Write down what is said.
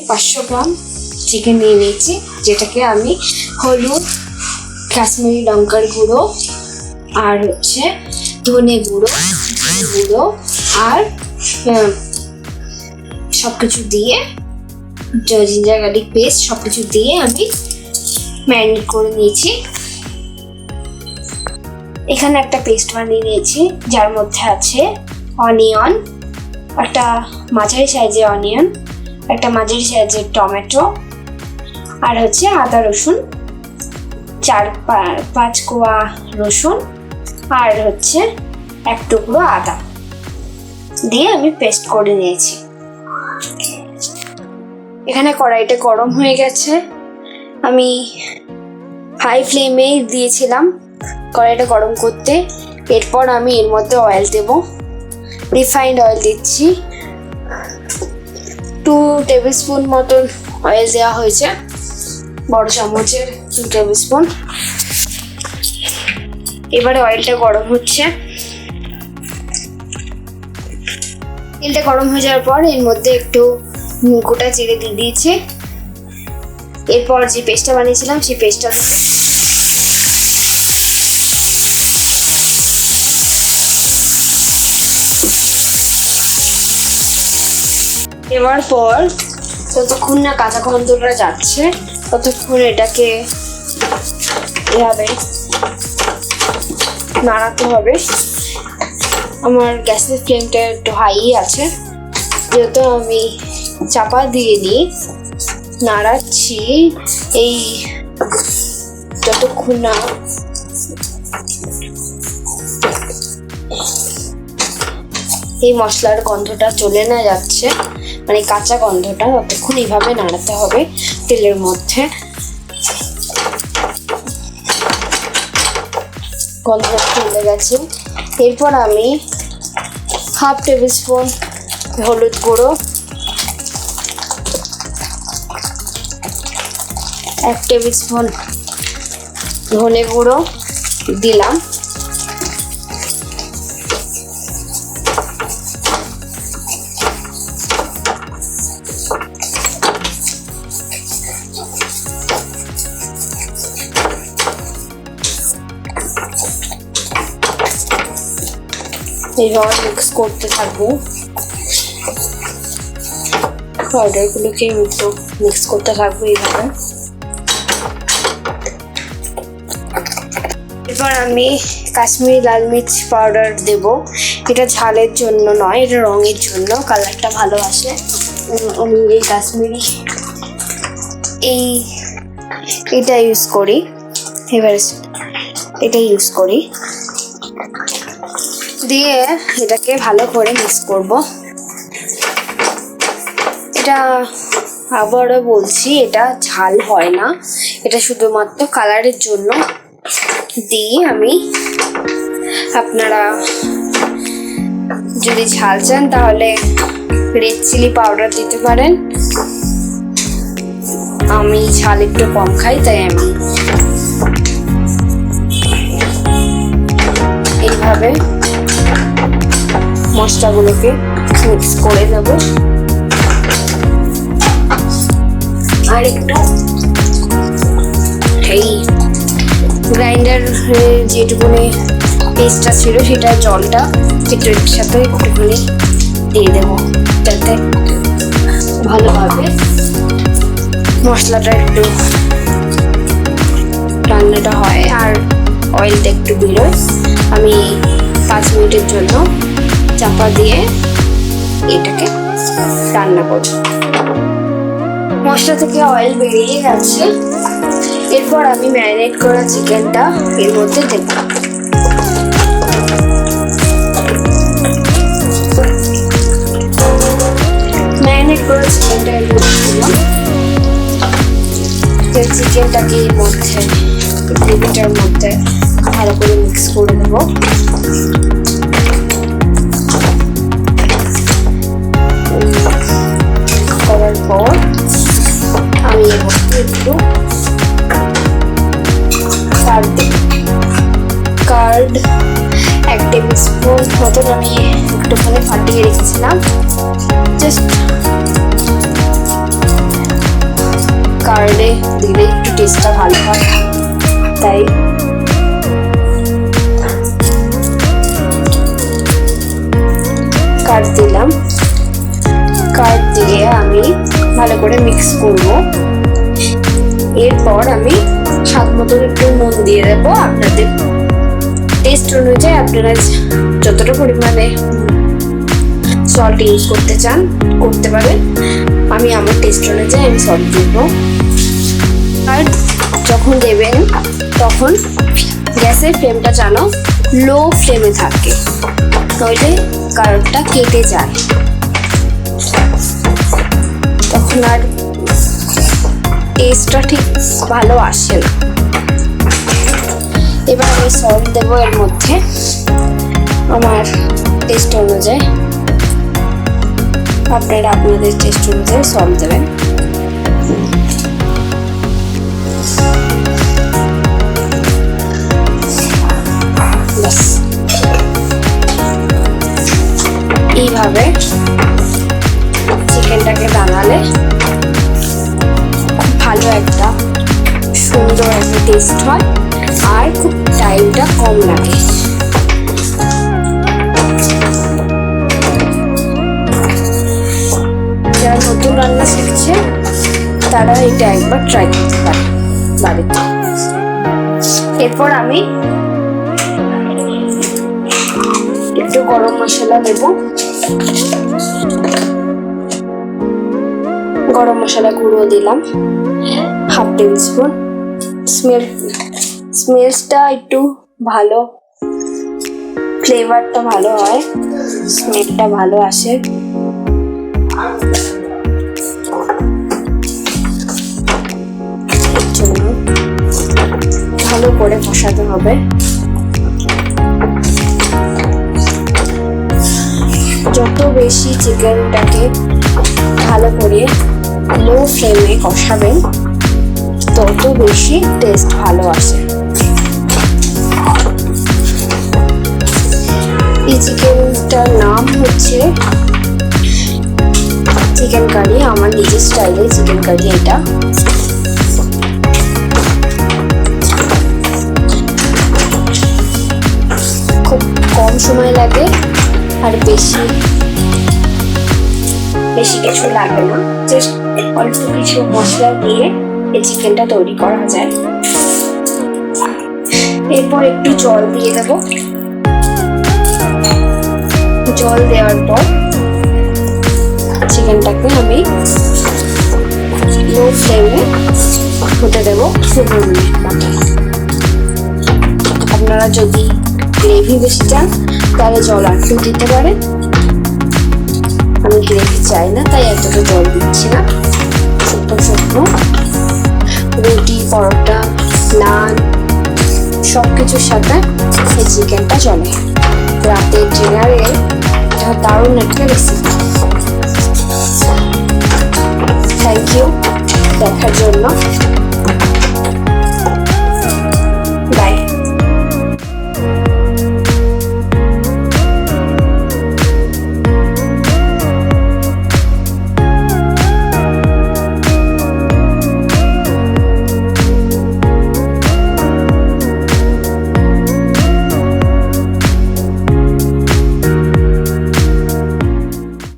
500 gram chicken নিয়ে নিয়েছি, যেটাকে আমি হলুদ, কাশ্মীরি লঙ্কার গুঁড়ো আর হচ্ছে ধনে গুঁড়ো, জিরে গুঁড়ো আর সবকিছু দিয়ে, জিঞ্জার গার্লিক পেস্ট সবকিছু দিয়ে আমি ম্যারিনেট করে নিয়েছি। এখানে একটা পেস্ট বানিয়ে নিয়েছি, যার মধ্যে আছে অনিয়ন, একটা মাঝারি সাইজের অনিয়ন, একটা মাঝারি সাইজের টমেটো, আর হচ্ছে আদা রসুন 4-5 কোয়া রসুন, আর হচ্ছে 1 টুকরো আদা দিয়ে আমি পেস্ট করে নিয়েছি। এখানে কড়াইটা গরম হয়ে গেছে, আমি হাই ফ্লেমে দিয়েছিলাম কড়াইটা গরম করতে। এরপর আমি এর মধ্যে অয়েল দেব, রিফাইন্ড অয়েল দিচ্ছি, 2 টেবিল স্পুন মতন অয়েল দেওয়া হয়েছে, বড় চামচের 2 টেবিল স্পুন। এবারে অয়েলটা গরম হচ্ছে, তেলটা গরম হয়ে যাওয়ার পর এর মধ্যে একটু গোটা জিরে দিয়ে দিয়েছি। এরপর যে পেস্টটা বানিয়েছিলাম সেই পেস্টটা দেওয়ার পর যতক্ষণ না কাঁচা গন্ধটা যাচ্ছে ততক্ষণ এটাকে এভাবে নাড়াতে হবে। আমার গ্যাসের ফ্লেমটা একটু হাই আছে, যেহেতু আমি চাপা দিয়ে নিই, নাড়াচ্ছি এই যতক্ষণ না এই মশলার গন্ধটা চলে না যাচ্ছে, মানে কাঁচা গন্ধটা, ততক্ষণ এইভাবে নাড়াতে হবে তেলের মধ্যে। গন্ধটা চলে গেছে। এরপর আমি 1/2 টেবিল স্পুন হলুদ গুঁড়ো, 1 টেবিল স্পুন ধনে গুঁড়ো দিলাম, এইভাবে মিক্স করতে থাকবো। পাউডারগুলোকে একটু মিক্স করতে থাকবো এইভাবে। এরপর আমি কাশ্মীরি লাল মির্চ পাউডার দেব, এটা ঝালের জন্য নয়, এটা রঙের জন্য, কালারটা ভালো আসে। আমি এই কাশ্মীরি এটা ইউজ করি, এবার এটা ইউজ করি, দিয়ে এটাকে ভালো করে মিক্স করব। এটা আবারও বলছি, এটা ঝাল হয় না, এটা শুধুমাত্র কালারের জন্য দিই আমি। আপনারা যদি ঝাল চান তাহলে রেড চিলি পাউডার দিতে পারেন, আমি ঝাল একটু কম খাই তাই আমি এইভাবে মশলাগুলোকে মিক্স করে দেবো। আর একটু এই গ্রাইন্ডার যেটুকুনি পেস্টটা ছিল সেটা জলটা একটু এর সাথে একটুখানি দিয়ে দেবো, যাতে ভালোভাবে মশলাটা একটু রান্নাটা হয় আর অয়েলটা একটু বেরোয়। আমি 5 মিনিটের জন্য চাপা দিয়ে এটাকে রান্না করব। মশলা থেকে অয়েল বেরিয়ে গেছে, এরপর আমি ম্যারিনেট করা চিকেনটা এর মধ্যে দেব। ম্যারিনেট করা চিকেনটা এর মধ্যে দিলাম, চিকেনটাকে এর মধ্যে গ্রেভিটার মধ্যে ভালো করে মিক্স করে দেব। করার পর আমি এর মধ্যে একটু কার্ড 1 টেবিল স্পুন মতন আমি একটুখানি ফাটিয়ে রেখেছিলাম, জাস্ট কার্ডে দিলে একটু টেস্টটা ভালো হয়, তাই কার্ড দিলাম। কার্ড দিয়ে আমি ভালো করে মিক্স করব। এরপর আমি স্বাদ মতো একটু নুন দিয়ে দেবো। আপনাদের টেস্ট অনুযায়ী আপনারা যতটা পরিমাণে সল্ট ইউজ করতে চান করতে পারেন। আমি আমার টেস্ট অনুযায়ী আমি সল্ট দিব। আর যখন দেবেন তখন গ্যাসের ফ্লেমটা যেন লো ফ্লেমে থাকে, নইলে কার্ডটা কেটে যায়, তখন আর টেস্টটা ঠিক ভালো আসে না। এবার আমি সল্ট দেবো এর মধ্যে আমার টেস্ট অনুযায়ী। আপনারা আপনাদের টেস্ট অনুযায়ী সল্ট দেবেন। এইভাবে চিকেনটাকে বানালে খুব ভালো একটা সুন্দর একটা টেস্ট হয়, আর খুব টাইমটা কম লাগে। যারা নতুন রান্না শিখছে তারা এটা একবার ট্রাই করতে পারে বাড়িতে। এরপর আমি একটু গরম মশলা দেব। গরম মশলা গুঁড়ো দিলাম হাফ টেবিল স্পুন। স্মেলটা একটু ভালো, ফ্লেভারটা ভালো হয়, স্মেলটা ভালো আসে। এর জন্য ভালো করে কষাতে হবে। যত বেশি চিকেনটাকে ভালো করে লো ফ্লেমে কষাবেন তত বেশি টেস্ট ভালো আসে। এই চিকেনটার নাম হচ্ছে চিকেন কারি, আমার নিজের স্টাইলে চিকেন কারি। এটা খুব কম সময় লাগে আর বেশি কিছু লাগে না, জাস্ট অল্প কিছু মশলা দিয়ে এই চিকেনটা তৈরি করা যায়। এরপর একটু জল দিয়ে দেব। জল দেওয়ার পর চিকেনটাকে আমি লো ফ্লেমে হতে দেবো 15 মিনিট মতো। আপনারা যদি গ্রেভি বেশি চান তাহলে জল একটু দিতে পারেন। আমি গ্রেভি চাই না, তাই এতটা জল দিচ্ছি না। শুকনো শুকনো রুটি, পরোটা, নান সবকিছুর সাথে এই চিকেনটা চলে। রাতের ডিনারে এটা দারুণ একটা রেসিপি। থ্যাংক ইউ দেখার জন্য।